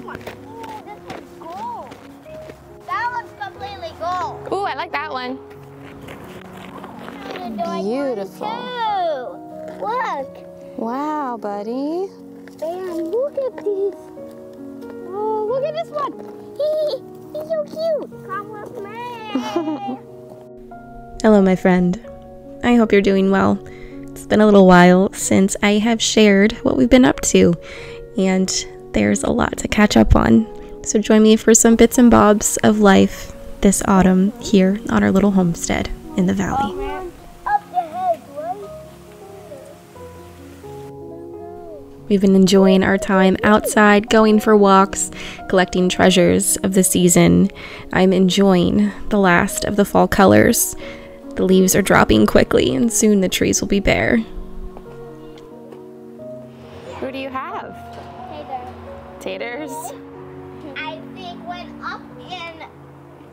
one. Oh, this one's gold. That one's completely gold. Ooh, I like that one. Beautiful. Look. Wow, buddy. Bam, look at these. Oh, look at this one. He's so cute. Come with me. Hello, my friend. I hope you're doing well. It's been a little while since I have shared what we've been up to, and there's a lot to catch up on. So join me for some bits and bobs of life this autumn here on our little homestead in the valley. We've been enjoying our time outside, going for walks, collecting treasures of the season. I'm enjoying the last of the fall colors. The leaves are dropping quickly, and soon the trees will be bare. Who do you have? Taters. I think went up and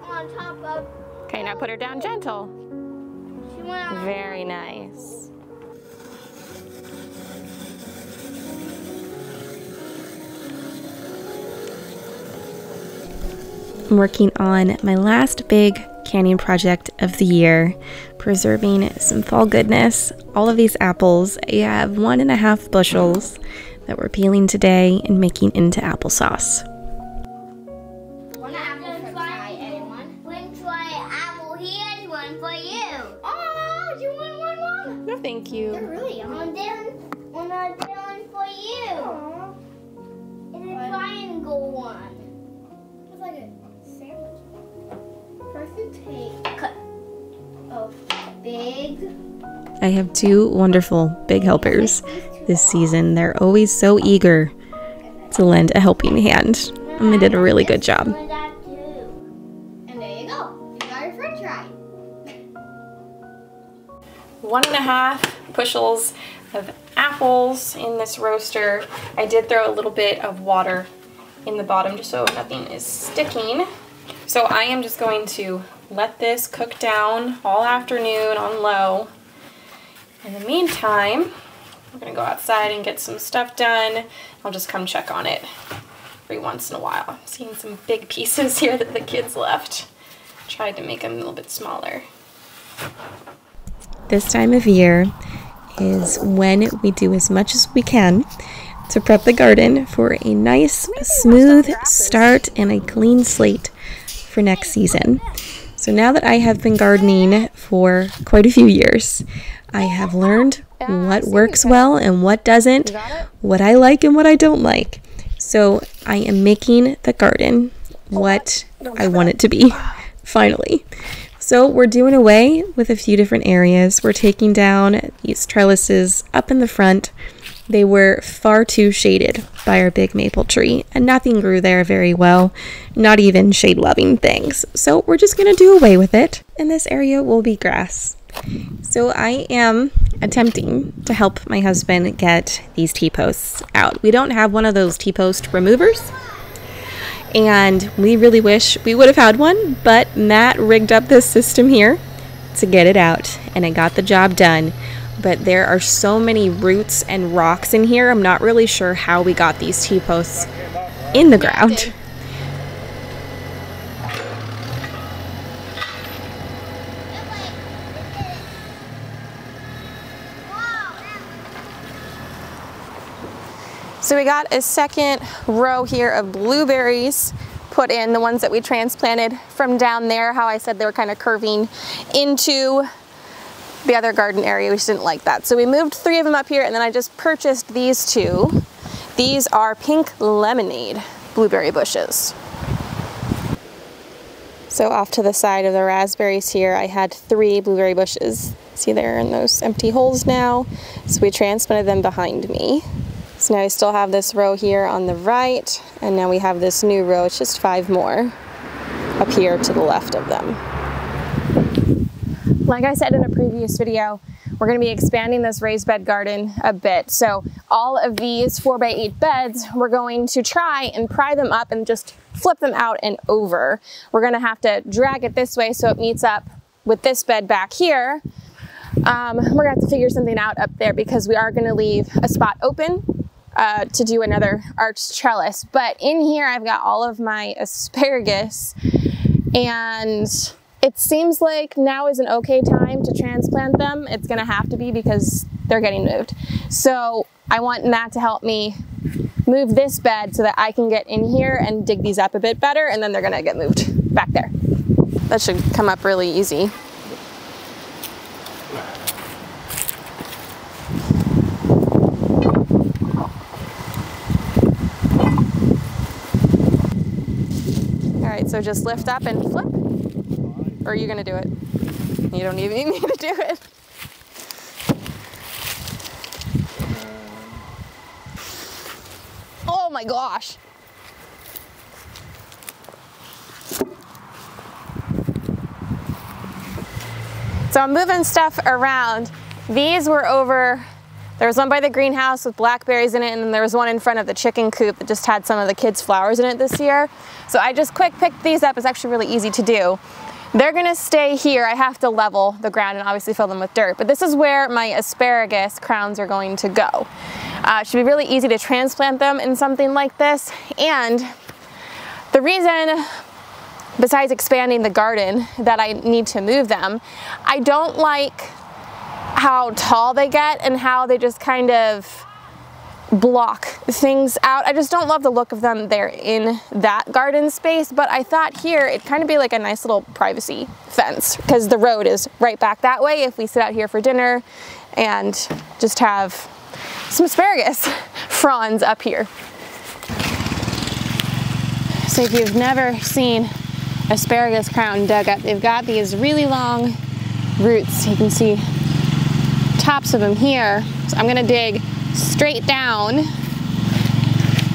on top of. Okay, now put her down gentle. She went on. Very nice. I'm working on my last big canning project of the year, preserving some fall goodness. All of these apples, I have 1.5 bushels that we're peeling today and making into applesauce. One apple for try, anyone? One try apple here, one for you. Oh, you want one, Mom? No, thank you. They're really yummy. One for you. Aww. And a triangle one. It's like a sandwich. First you take cut. Oh, big. I have 2 wonderful big helpers this season. They're always so eager to lend a helping hand, and they did a really good job. And there you go. You got your french fry. 1.5 bushels of apples in this roaster. I did throw a little bit of water in the bottom just so nothing is sticking. So I am just going to let this cook down all afternoon on low. In the meantime, we're gonna go outside and get some stuff done. I'll just come check on it every once in a while. I'm seeing some big pieces here that the kids left. Tried to make them a little bit smaller. This time of year is when we do as much as we can to prep the garden for a nice, smooth start and a clean slate for next season. So now that I have been gardening for quite a few years, I have learned what works well and what doesn't, what I like and what I don't like. So I am making the garden what I want it to be, finally. So we're doing away with a few different areas. We're taking down these trellises up in the front. They were far too shaded by our big maple tree, and nothing grew there very well, not even shade-loving things. So we're just going to do away with it, and this area will be grass. So I am attempting to help my husband get these T-posts out. We don't have one of those T-post removers, and we really wish we would have had one, but Matt rigged up this system here to get it out, and it got the job done. But there are so many roots and rocks in here, I'm not really sure how we got these T-posts in the ground. So we got a second row here of blueberries put in, the ones that we transplanted from down there, how I said they were kind of curving into the other garden area. We just didn't like that. So we moved 3 of them up here, and then I just purchased these 2. These are pink lemonade blueberry bushes. So off to the side of the raspberries here, I had 3 blueberry bushes. See, they're in those empty holes now. So we transplanted them behind me. So now I still have this row here on the right, and now we have this new row. It's just 5 more up here to the left of them. Like I said in a previous video, we're going to be expanding this raised bed garden a bit. So all of these 4x8 beds, we're going to try and pry them up and just flip them out and over. We're going to have to drag it this way so it meets up with this bed back here. We're going to have to figure something out up there because we are going to leave a spot open to do another arched trellis. But in here I've got all of my asparagus, and it seems like now is an okay time to transplant them. It's gonna have to be because they're getting moved. So I want Matt to help me move this bed so that I can get in here and dig these up a bit better, and then they're gonna get moved back there. That should come up really easy. All right, so just lift up and flip. Or are you gonna do it? You don't even need to do it. Oh my gosh. So I'm moving stuff around. These were over, there was one by the greenhouse with blackberries in it, and then there was one in front of the chicken coop that just had some of the kids' flowers in it this year. So I just quick picked these up. It's actually really easy to do. They're gonna stay here. I have to level the ground and obviously fill them with dirt, but this is where my asparagus crowns are going to go. It should be really easy to transplant them in something like this. And the reason, besides expanding the garden, that I need to move them, I don't like how tall they get and how they just kind of block things out. I just don't love the look of them there in that garden space, but I thought here it'd kind of be like a nice little privacy fence because the road is right back that way if we sit out here for dinner and just have some asparagus fronds up here. So if you've never seen asparagus crown dug up, they've got these really long roots. You can see tops of them here. So I'm gonna dig straight down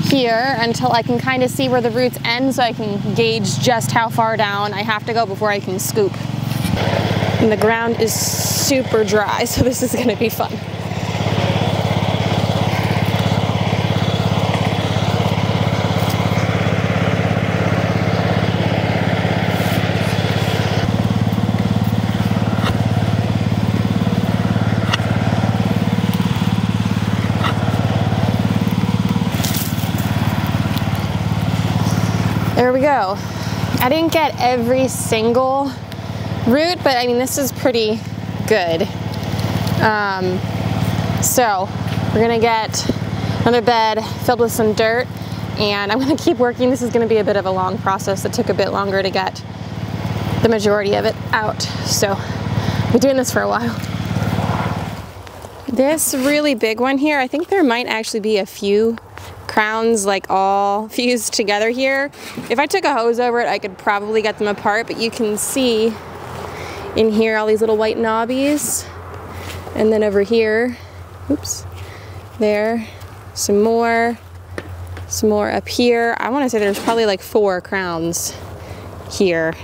here until I can kind of see where the roots end so I can gauge just how far down I have to go before I can scoop. And the ground is super dry, so this is gonna be fun. There we go. I didn't get every single root, but I mean, this is pretty good. So we're gonna get another bed filled with some dirt, and I'm gonna keep working. This is gonna be a bit of a long process. It took a bit longer to get the majority of it out. So I've been doing this for a while. This really big one here, I think there might actually be a few crowns like all fused together here. If I took a hose over it, I could probably get them apart, but you can see in here all these little white knobbies. And then over here, oops, there, some more up here. I want to say there's probably like 4 crowns here.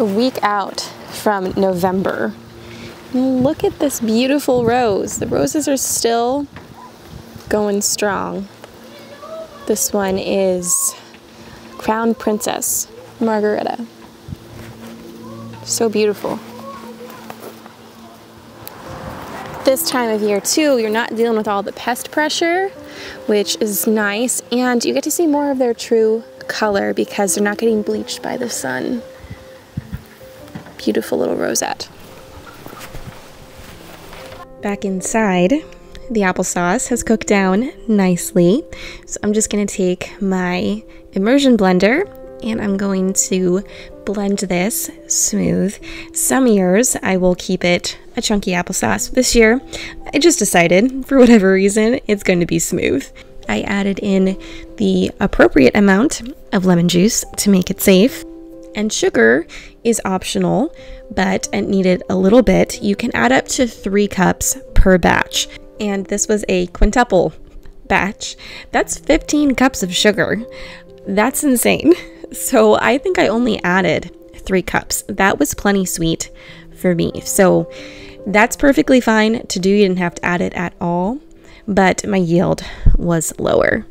A week out from November. Look at this beautiful rose. The roses are still going strong. This one is Crown Princess Margarita. So beautiful. This time of year too, you're not dealing with all the pest pressure, which is nice, and you get to see more of their true color because they're not getting bleached by the sun. Beautiful little rosette. Back inside, the applesauce has cooked down nicely. So I'm just gonna take my immersion blender and I'm going to blend this smooth. Some years I will keep it a chunky applesauce. This year, I just decided, for whatever reason, it's going to be smooth. I added in the appropriate amount of lemon juice to make it safe. And sugar is optional, but it needed a little bit. You can add up to 3 cups per batch. And this was a quintuple batch. That's 15 cups of sugar. That's insane. So I think I only added 3 cups. That was plenty sweet for me. So that's perfectly fine to do. You didn't have to add it at all, but my yield was lower.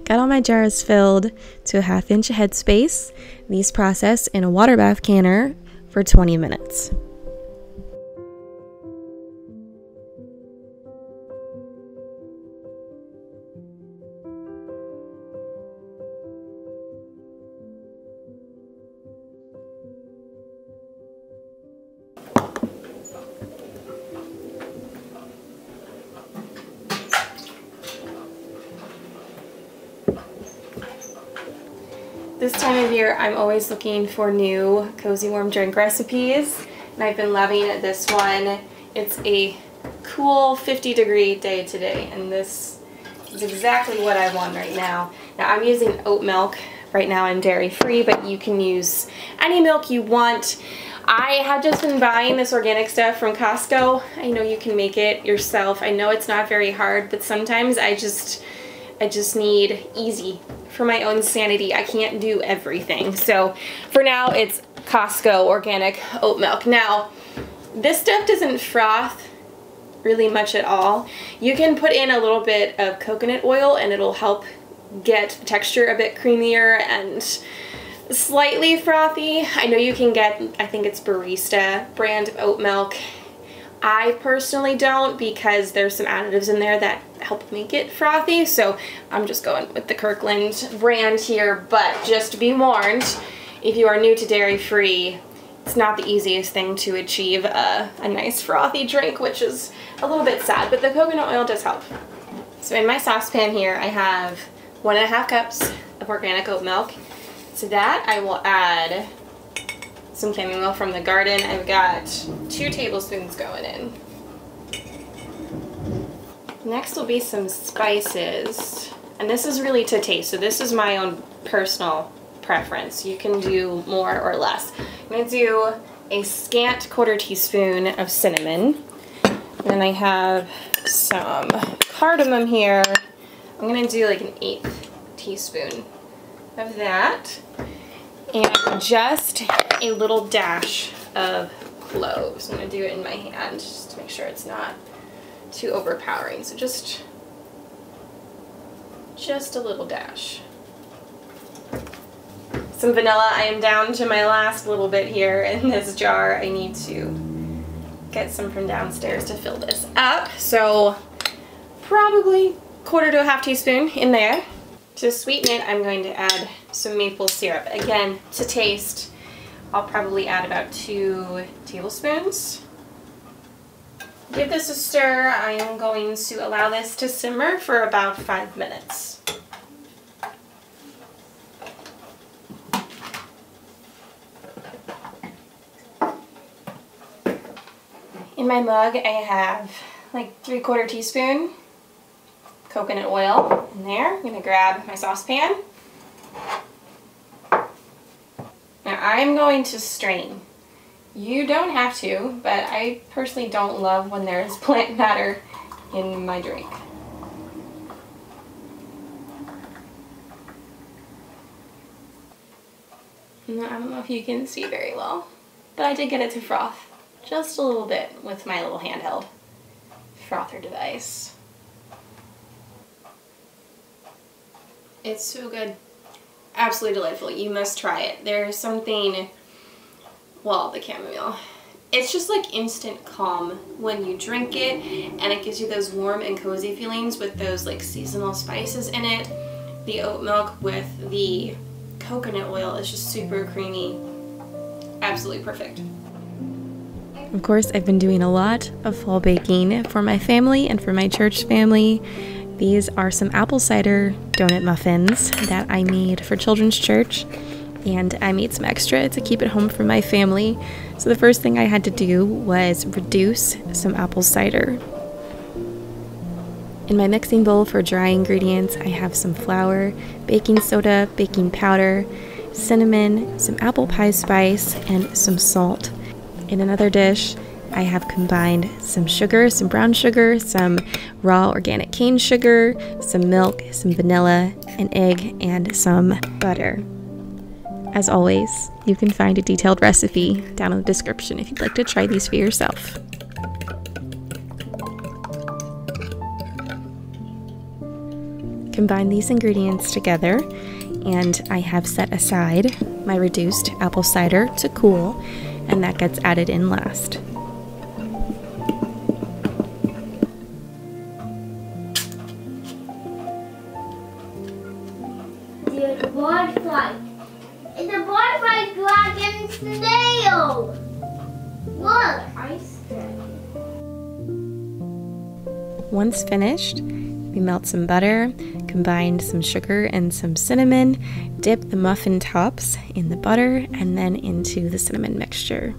Got all my jars filled to a 1/2 inch headspace. These process in a water bath canner for 20 minutes. This time of year, I'm always looking for new cozy warm drink recipes, and I've been loving this one. It's a cool 50-degree day today, and this is exactly what I want right now. Now, I'm using oat milk. Right now I'm dairy-free, but you can use any milk you want. I have just been buying this organic stuff from Costco. I know you can make it yourself. I know it's not very hard, but sometimes I just need easy for my own sanity. I can't do everything. So for now, it's Costco organic oat milk. Now, this stuff doesn't froth really much at all. You can put in a little bit of coconut oil and it'll help get the texture a bit creamier and slightly frothy. I know you can get, I think it's Barista brand of oat milk. I personally don't, because there's some additives in there that help make it frothy, so I'm just going with the Kirkland brand here. But just be warned, if you are new to dairy-free, it's not the easiest thing to achieve a nice frothy drink, which is a little bit sad, but the coconut oil does help. So in my saucepan here, I have 1.5 cups of organic oat milk. To that, I will add some chamomile from the garden. I've got 2 tablespoons going in. Next will be some spices, and this is really to taste, so this is my own personal preference. You can do more or less. I'm going to do a scant 1/4 teaspoon of cinnamon. Then I have some cardamom here. I'm going to do like an 1/8 teaspoon of that. And just a little dash of cloves. I'm going to do it in my hand just to make sure it's not too overpowering. So just a little dash. Some vanilla. I am down to my last little bit here in this jar. I need to get some from downstairs to fill this up. So probably 1/4 to a 1/2 teaspoon in there. To sweeten it, I'm going to add some maple syrup. Again, to taste, I'll probably add about 2 tablespoons. Give this a stir. I am going to allow this to simmer for about 5 minutes. In my mug, I have like 3/4 teaspoon coconut oil in there. I'm going to grab my saucepan. Now I'm going to strain. You don't have to, but I personally don't love when there's plant matter in my drink. I don't know if you can see very well, but I did get it to froth just a little bit with my little handheld frother device. It's so good. Absolutely delightful. You must try it. There's something, well, the chamomile. It's just like instant calm when you drink it, and it gives you those warm and cozy feelings with those like seasonal spices in it. The oat milk with the coconut oil is just super creamy. Absolutely perfect. Of course, I've been doing a lot of fall baking for my family and for my church family. These are some apple cider donut muffins that I made for children's church, and I made some extra to keep at home for my family. So the first thing I had to do was reduce some apple cider. In my mixing bowl for dry ingredients, I have some flour, baking soda, baking powder, cinnamon, some apple pie spice, and some salt. In another dish, I have combined some sugar, some brown sugar, some raw organic cane sugar, some milk, some vanilla, an egg, and some butter. As always, you can find a detailed recipe down in the description if you'd like to try these for yourself. combine these ingredients together, and I have set aside my reduced apple cider to cool, and that gets added in last. There's a butterfly. It's a butterfly dragon snail. Look, I said. Once finished, we melt some butter, combine some sugar and some cinnamon, dip the muffin tops in the butter, and then into the cinnamon mixture.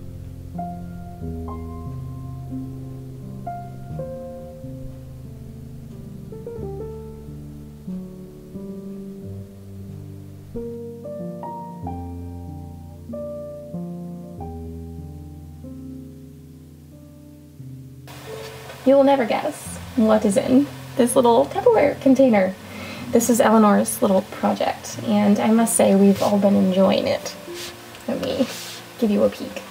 You will never guess what is in this little Tupperware container. This is Eleanor's little project, and I must say we've all been enjoying it. Let me give you a peek.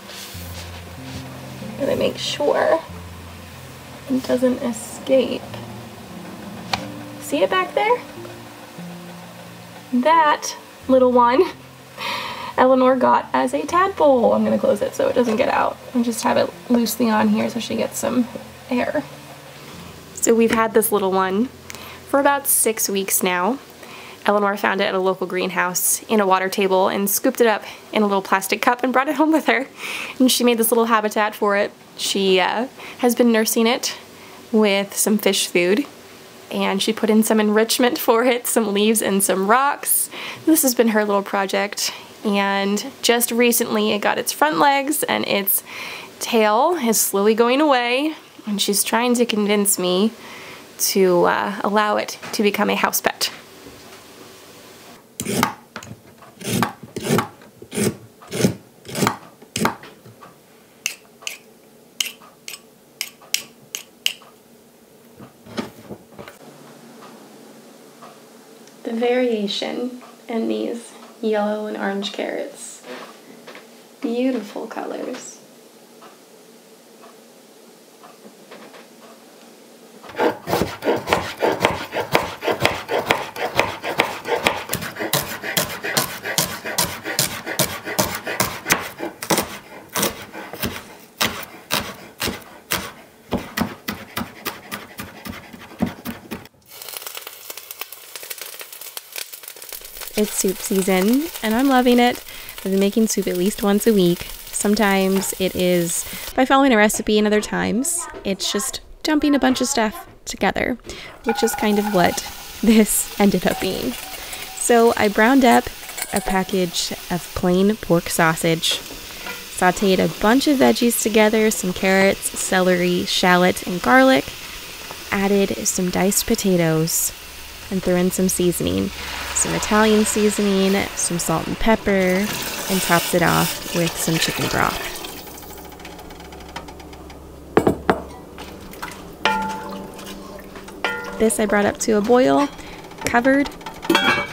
I'm gonna make sure it doesn't escape. See it back there? That little one Eleanor got as a tadpole. I'm gonna close it so it doesn't get out and just have it loosely on here so she gets some air. So we've had this little one for about 6 weeks now. Eleanor found it at a local greenhouse in a water table and scooped it up in a little plastic cup and brought it home with her. And she made this little habitat for it. She has been nursing it with some fish food, and she put in some enrichment for it, some leaves and some rocks. This has been her little project, and just recently it got its front legs and its tail is slowly going away, and she's trying to convince me to allow it to become a house pet. The variation in these yellow and orange carrots. Beautiful colors. It's soup season, and I'm loving it. I've been making soup at least once a week. Sometimes it is by following a recipe, and other times it's just dumping a bunch of stuff together, which is kind of what this ended up being. So I browned up a package of plain pork sausage, sauteed a bunch of veggies together, some carrots, celery, shallot, and garlic, added some diced potatoes, and threw in some seasoning, some Italian seasoning, some salt and pepper, and topped it off with some chicken broth. This I brought up to a boil, covered,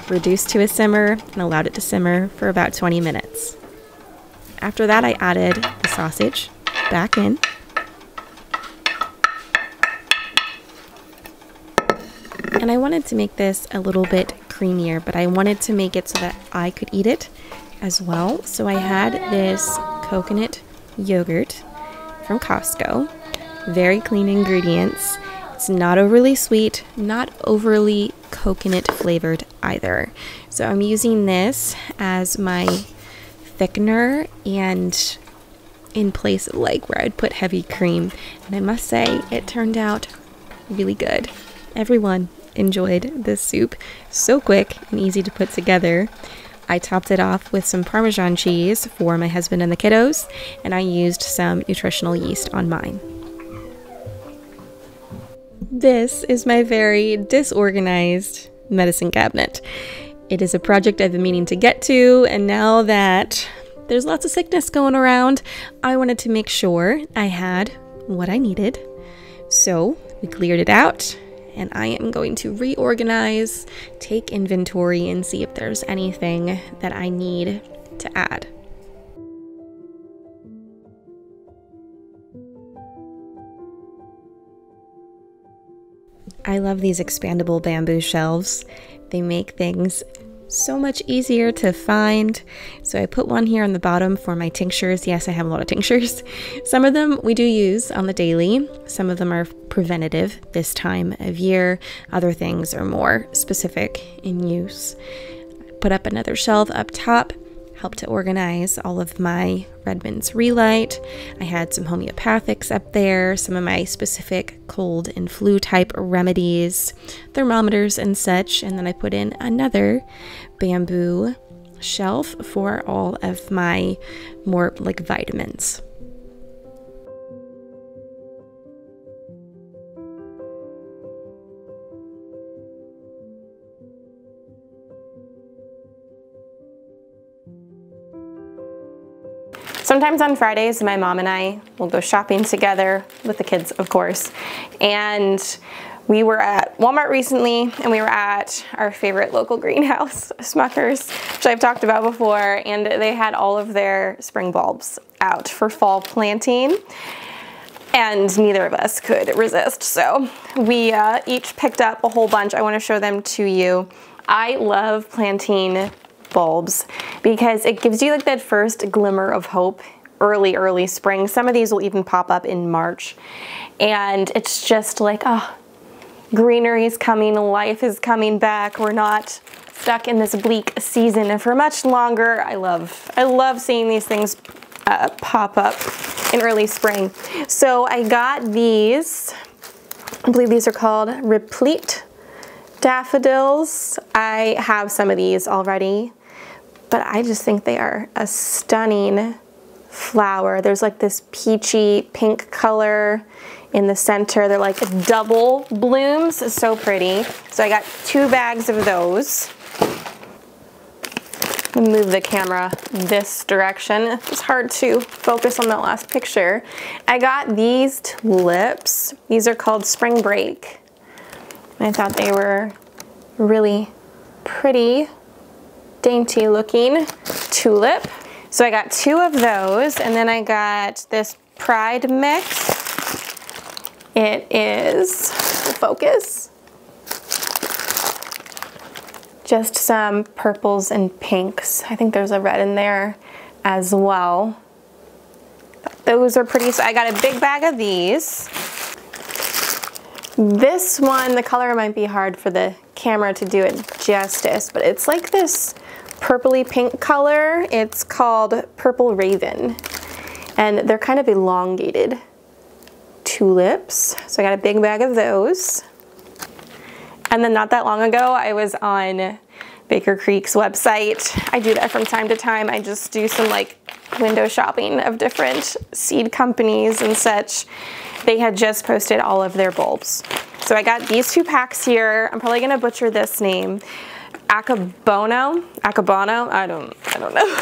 reduced to a simmer, and allowed it to simmer for about 20 minutes. After that, I added the sausage back in, and I wanted to make this a little bit creamier, but I wanted to make it so that I could eat it as well. So I had this coconut yogurt from Costco. Very clean ingredients. It's not overly sweet, not overly coconut flavored either. So I'm using this as my thickener and in place of like where I'd put heavy cream. And I must say it turned out really good. Everyone enjoyed this soup. So quick and easy to put together. I topped it off with some Parmesan cheese for my husband and the kiddos, and I used some nutritional yeast on mine. This is my very disorganized medicine cabinet. It is a project I've been meaning to get to, and now that there's lots of sickness going around, I wanted to make sure I had what I needed. So we cleared it out, and I am going to reorganize, take inventory, and see if there's anything that I need to add. I love these expandable bamboo shelves. They make things so much easier to find. So I put one here on the bottom for my tinctures. Yes, I have a lot of tinctures. Some of them we do use on the daily. Some of them are preventative this time of year. Other things are more specific in use. Put up another shelf up top. Help to organize all of my Redmond's Relight. I had some homeopathics up there, some of my specific cold and flu type remedies, thermometers and such, and then I put in another bamboo shelf for all of my more like vitamins. Sometimes on Fridays, my mom and I will go shopping together with the kids, of course. And we were at Walmart recently, and we were at our favorite local greenhouse, Smucker's, which I've talked about before, and they had all of their spring bulbs out for fall planting. And neither of us could resist, so we each picked up a whole bunch. I want to show them to you. I love planting bulbs because it gives you like that first glimmer of hope early spring. Some of these will even pop up in March, and it's just like, oh, greenery is coming, life is coming back. We're not stuck in this bleak season for much longer. I love seeing these things pop up in early spring. So I got these, I believe these are called Replete daffodils. I have some of these already, but I just think they are a stunning flower. There's like this peachy pink color in the center. They're like double blooms, so pretty. So I got 2 bags of those. Let me move the camera this direction. It's hard to focus on that last picture. I got these tulips. These are called Spring Break. I thought they were really pretty, dainty looking tulip. So I got 2 of those, and then I got this Pride mix. It is, focus, just some purples and pinks. I think there's a red in there as well. Those are pretty, so I got a big bag of these. This one, the color might be hard for the camera to do it justice, but it's like this purpley pink color. It's called Purple Raven, and they're kind of elongated tulips. So I got a big bag of those. And then not that long ago, I was on Baker Creek's website. I do that from time to time. I just do some like window shopping of different seed companies and such. They had just posted all of their bulbs. So I got these 2 packs here. I'm probably gonna butcher this name. Akebono, I don't know.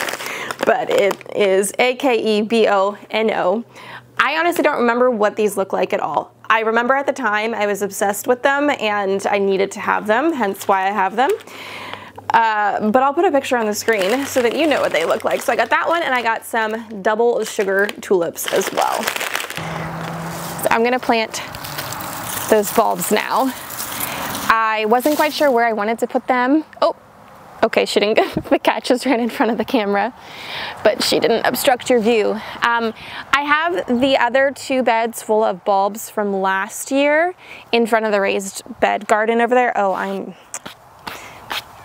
But it is A-K-E-B-O-N-O. I honestly don't remember what these look like at all. I remember at the time I was obsessed with them and I needed to have them, hence why I have them. But I'll put a picture on the screen so that you know what they look like. So I got that one, and I got some double sugar tulips as well. So I'm gonna plant those bulbs now. I wasn't quite sure where I wanted to put them. Oh, okay, she didn't get, the cat just ran in front of the camera, but she didn't obstruct your view. I have the other 2 beds full of bulbs from last year in front of the raised bed garden over there. Oh, I'm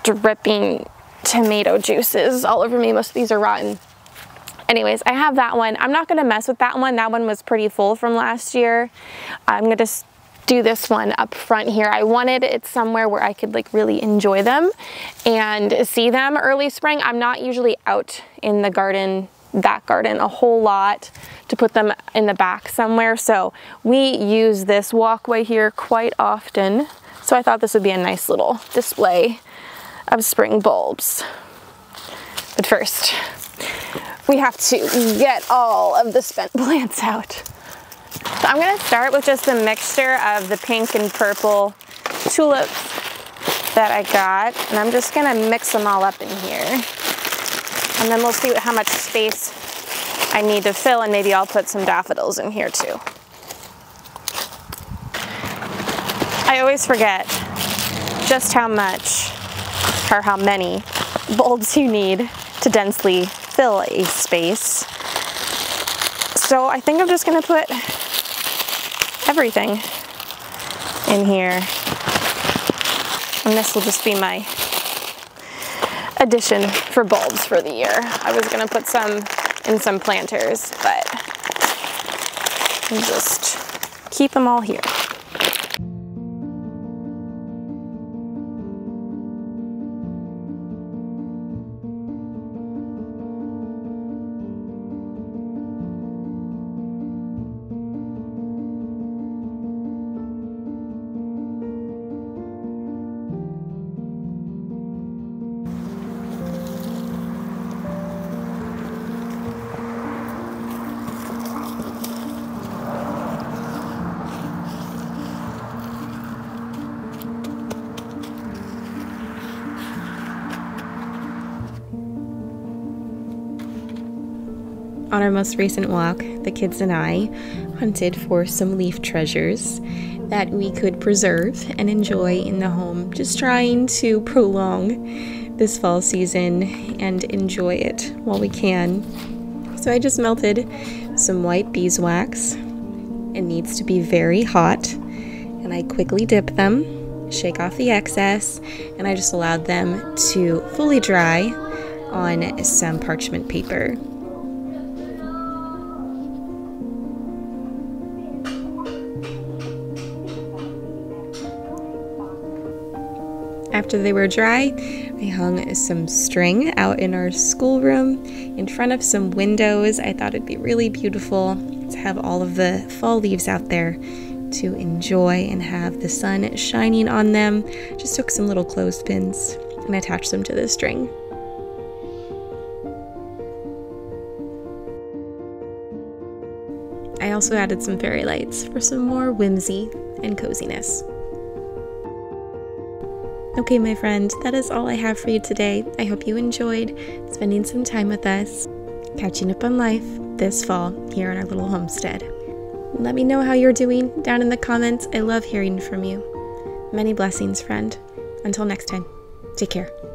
dripping tomato juices all over me. Most of these are rotten. Anyways, I have that one. I'm not gonna mess with that one. That one was pretty full from last year. I'm gonna just do this one up front here. I wanted it somewhere where I could like really enjoy them and see them early spring. I'm not usually out in the garden, that garden, a whole lot to put them in the back somewhere. So we use this walkway here quite often. So I thought this would be a nice little display of spring bulbs. But first, we have to get all of the spent plants out. So I'm gonna start with just a mixture of the pink and purple tulips that I got, and I'm just gonna mix them all up in here. And then we'll see how much space I need to fill, and maybe I'll put some daffodils in here too. I always forget just how much or how many bulbs you need to densely fill a space. So I think I'm just gonna put everything in here. And this will just be my addition for bulbs for the year. I was gonna put some in some planters, but I'll just keep them all here. On our most recent walk, the kids and I hunted for some leaf treasures that we could preserve and enjoy in the home, just trying to prolong this fall season and enjoy it while we can. So I just melted some white beeswax. It needs to be very hot, and I quickly dip them, shake off the excess, and I just allowed them to fully dry on some parchment paper. After they were dry, I hung some string out in our schoolroom in front of some windows. I thought it'd be really beautiful to have all of the fall leaves out there to enjoy and have the sun shining on them. Just took some little clothespins and attached them to the string. I also added some fairy lights for some more whimsy and coziness. Okay, my friend, that is all I have for you today. I hope you enjoyed spending some time with us, catching up on life this fall here on our little homestead. Let me know how you're doing down in the comments. I love hearing from you. Many blessings, friend. Until next time, take care.